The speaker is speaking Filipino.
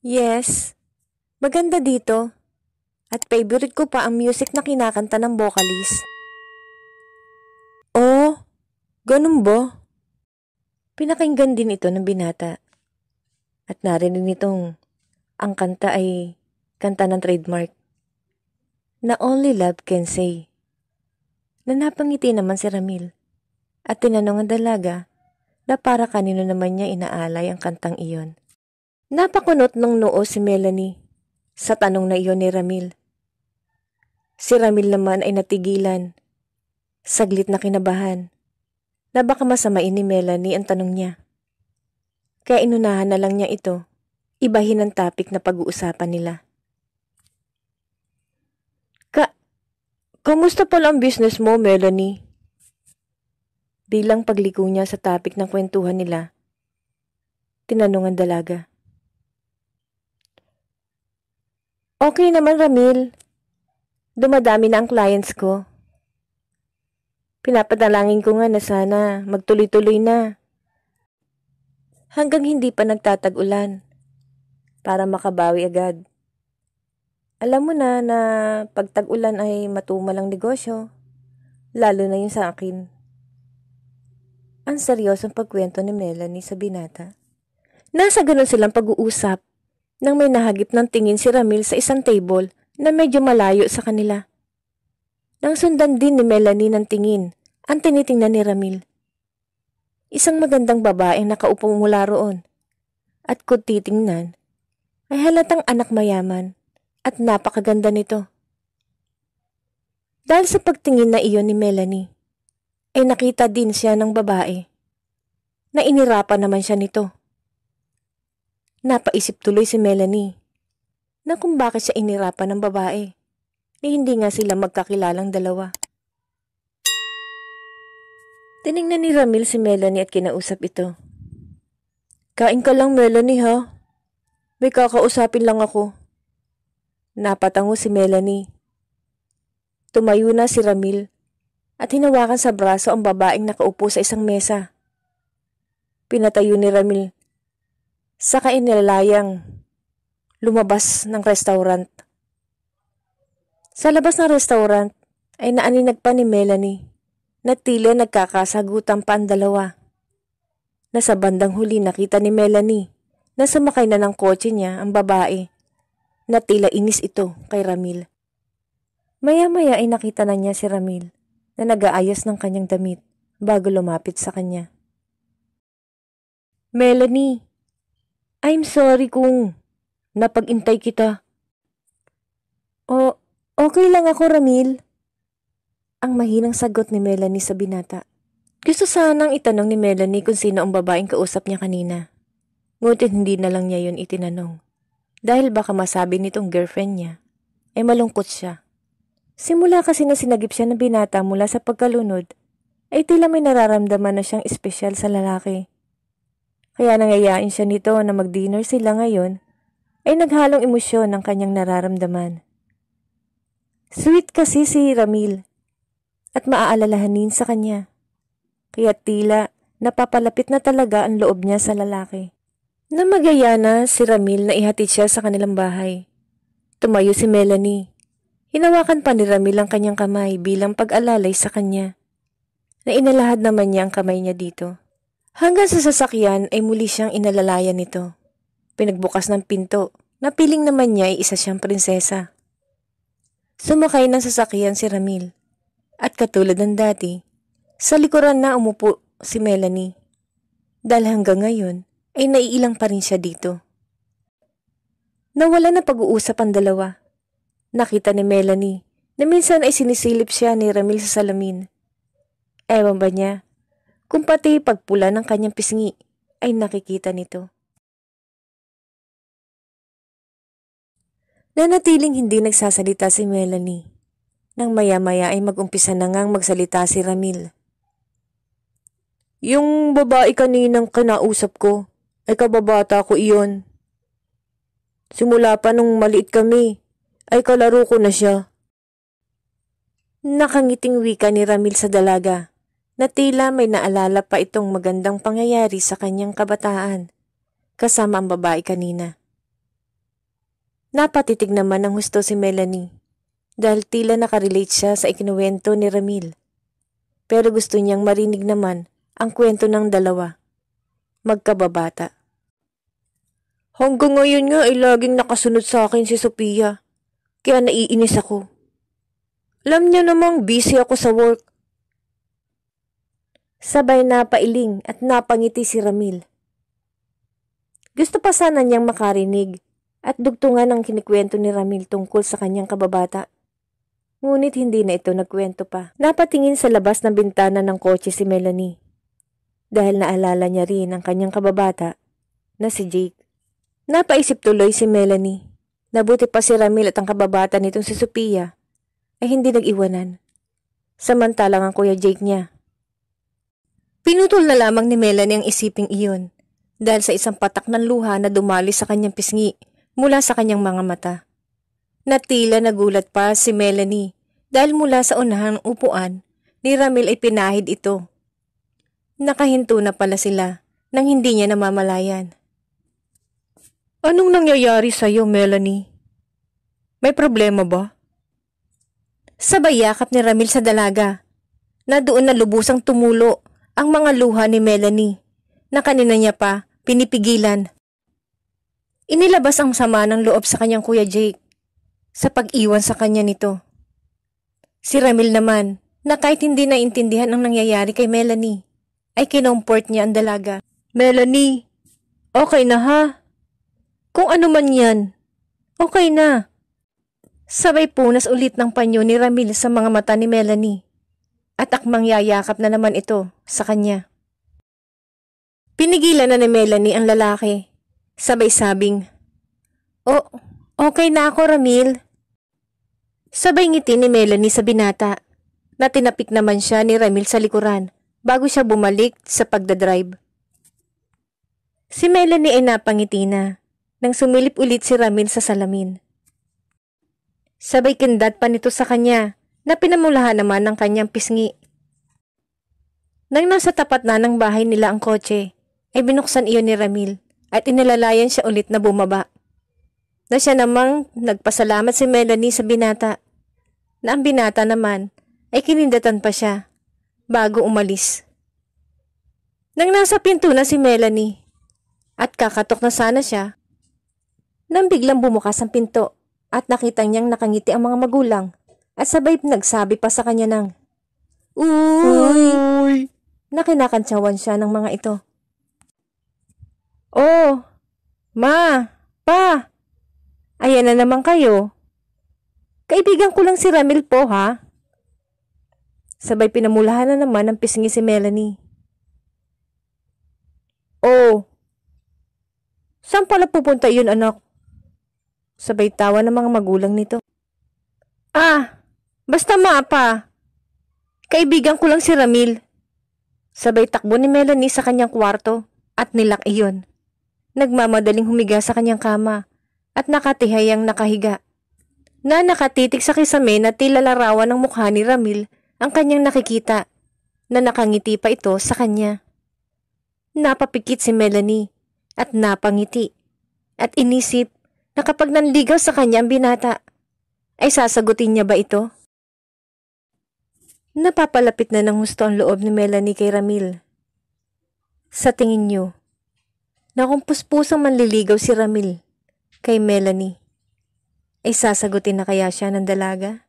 Yes, maganda dito. At favorite ko pa ang music na kinakanta ng vocalist. Oh, ganun ba? Pinakinggan din ito ng binata. At narinig nitong ang kanta ay kanta ng trademark na Only Love Can Say. Nanapangiti naman si Ramil at tinanong ang dalaga na para kanino naman niya inaalay ang kantang iyon. Napakunot ng noo si Melanie sa tanong na iyon ni Ramil. Si Ramil naman ay natigilan, saglit na kinabahan, na baka masamain ni Melanie ang tanong niya. Kaya inunahan na lang niya ito, ibahin ang topic na pag-uusapan nila. Kamusta pala ang business mo, Melanie? Bilang pagliko niya sa topic ng kwentuhan nila, tinanong ang dalaga. Okay naman, Ramil. Dumadami na ang clients ko. Pinapadalangin ko nga na sana magtuloy-tuloy na. Hanggang hindi pa nagtatag-ulan para makabawi agad. Alam mo na pag tag-ulan ay matumal ang negosyo, lalo na yung sa akin. Ang seryosong pagkwento ni Melanie sa binata. Nasa ganun silang pag-uusap nang may nahagip ng tingin si Ramil sa isang table na medyo malayo sa kanila. Nang sundan din ni Melanie ng tingin ang tinitingnan ni Ramil. Isang magandang babaeng nakaupo mula roon at kung titingnan ay halatang anak mayaman at napakaganda nito. Dahil sa pagtingin na iyon ni Melanie, ay nakita din siya ng babae na inirapan naman siya nito. Napaisip tuloy si Melanie na kung bakit siya inirapan ng babae ni hindi nga sila magkakilalang dalawa. Tiningnan ni Ramil si Melanie at kinausap ito. Kain ka lang, Melanie, ha? May kakausapin lang ako. Napatango si Melanie. Tumayo na si Ramil at hinawakan sa braso ang babaeng nakaupo sa isang mesa. Pinatayo ni Ramil. Saka inilalayang lumabas ng restaurant. Sa labas ng restaurant ay naaninag pa ni Melanie na tila nagkakasagutan pa ang dalawa. Nasa bandang huli nakita ni Melanie na sumakay na ng kotse niya ang babae na tila inis ito kay Ramil. Maya-maya ay nakita na niya si Ramil na nag-aayos ng kanyang damit bago lumapit sa kanya. Melanie, I'm sorry kung napag-intay kita. Okay lang ako, Ramil. Ang mahinang sagot ni Melanie sa binata. Gusto sanang itanong ni Melanie kung sino ang babaeng kausap niya kanina. Ngunit hindi na lang niya yun itinanong. Dahil baka masabi nitong girlfriend niya, ay malungkot siya. Simula kasi na sinagip siya ng binata mula sa pagkalunod, ay tila may nararamdaman na siyang espesyal sa lalaki. Kaya nangayain siya nito na mag-dinner sila ngayon, ay naghalong emosyon ng kanyang nararamdaman. Sweet kasi si Ramil, at maaalalahanin sa kanya. Kaya tila napapalapit na talaga ang loob niya sa lalaki. Namagaya na si Ramil na ihatid siya sa kanilang bahay. Tumayo si Melanie. Hinawakan pa ni Ramil ang kanyang kamay bilang pag-alalay sa kanya. Na inalahad naman niya ang kamay niya dito. Hanggang sa sasakyan ay muli siyang inalalayan nito. Pinagbukas ng pinto na piling naman niya ay isa siyang prinsesa. Sumakay ng sasakyan si Ramil. At katulad ng dati, sa likuran na umupo si Melanie. Dahil hanggang ngayon, ay naiilang pa rin siya dito. Nawala na pag-uusap ang dalawa. Nakita ni Melanie na minsan ay sinisilip siya ni Ramil sa salamin. Ewan ba niya kung pati pagpula ng kanyang pisngi ay nakikita nito. Nanatiling hindi nagsasalita si Melanie. Nang maya-maya ay mag-umpisa na ngang magsalita si Ramil. Yung babae kaninang kinausap ko, ay kababata ko iyon. Simula pa nung maliit kami, ay kalaro ko na siya. Nakangiting wika ni Ramil sa dalaga, na tila may naalala pa itong magandang pangyayari sa kanyang kabataan, kasama ang babae kanina. Napatitig naman ng husto si Melanie dahil tila nakarelate siya sa ikinuwento ni Ramil. Pero gusto niyang marinig naman ang kwento ng dalawa, magkababata. Hanggang ngayon nga ay laging nakasunod sa akin si Sophia, kaya naiinis ako. Alam niya namang busy ako sa work. Sabay napailing at napangiti si Ramil. Gusto pa sana niyang makarinig at dugtungan ang kinikwento ni Ramil tungkol sa kanyang kababata. Ngunit hindi na ito nagkwento pa. Napatingin sa labas ng bintana ng kotse si Melanie dahil naalala niya rin ang kanyang kababata na si Jake. Napaisip tuloy si Melanie na buti pa si Ramil at ang kababata nitong si Sophia ay hindi nag-iwanan. Samantalang ang Kuya Jake niya. Pinutol na lamang ni Melanie ang isiping iyon dahil sa isang patak ng luha na dumali sa kanyang pisngi mula sa kanyang mga mata. Natila nagulat pa si Melanie dahil mula sa unahang upuan ni Ramil ay pinahid ito. Nakahinto na pala sila nang hindi niya namamalayan. Anong nangyayari sa'yo, Melanie? May problema ba? Sabay yakap ni Ramil sa dalaga na doon na lubusang tumulo ang mga luha ni Melanie na kanina niya pa pinipigilan. Inilabas ang sama ng loob sa kanyang Kuya Jake sa pag-iwan sa kanya nito. Si Ramil naman, na kahit hindi naintindihan ang nangyayari kay Melanie, ay kinomport niya ang dalaga. Melanie, okay na ha? Kung ano man yan, okay na. Sabay punas ulit ng panyo ni Ramil sa mga mata ni Melanie at akmang yayakap na naman ito sa kanya. Pinigilan na ni Melanie ang lalaki. Sabay sabing, "Oh, okay na ako, Ramil." Sabay ngiti ni Melanie sa binata na tinapik naman siya ni Ramil sa likuran bago siya bumalik sa pagdadrive. Si Melanie ay napangiti na nang sumilip ulit si Ramil sa salamin. Sabay kindat pa nito sa kanya na pinamulahan naman ng kanyang pisngi. Nang nasa tapat na ng bahay nila ang kotse, ay binuksan iyon ni Ramil at inilalayan siya ulit na bumaba. Na siya namang nagpasalamat si Melanie sa binata, na ang binata naman ay kinindatan pa siya bago umalis. Nang nasa pinto na si Melanie at kakatok na sana siya, nang biglang bumukas ang pinto at nakita niyang nakangiti ang mga magulang at sabay nagsabi pa sa kanya ng "Uy!" na kinakantsawan siya ng mga ito. "Oh, ma, pa, ayan na naman kayo. Kaibigan ko lang si Ramil po ha." Sabay pinamulahan na naman ng pisngi si Melanie. "Oh, saan pala pupunta yun anak?" Sabay tawa ng mga magulang nito. "Ah, basta ma pa. Kaibigan ko lang si Ramil." Sabay takbo ni Melanie sa kanyang kwarto at nilak iyon. Nagmamadaling humiga sa kanyang kama at nakatihayang nakahiga. Na nakatitig sa kisame na tila larawan ng mukha ni Ramil ang kanyang nakikita na nakangiti pa ito sa kanya. Napapikit si Melanie at napangiti at inisip na kapag nanligaw sa kanya ang binata, ay sasagutin niya ba ito? Napapalapit na ng husto ang loob ni Melanie kay Ramil. Sa tingin niyo, na kung puspusang manliligaw si Ramil kay Melanie, ay sasagutin na kaya siya ng dalaga?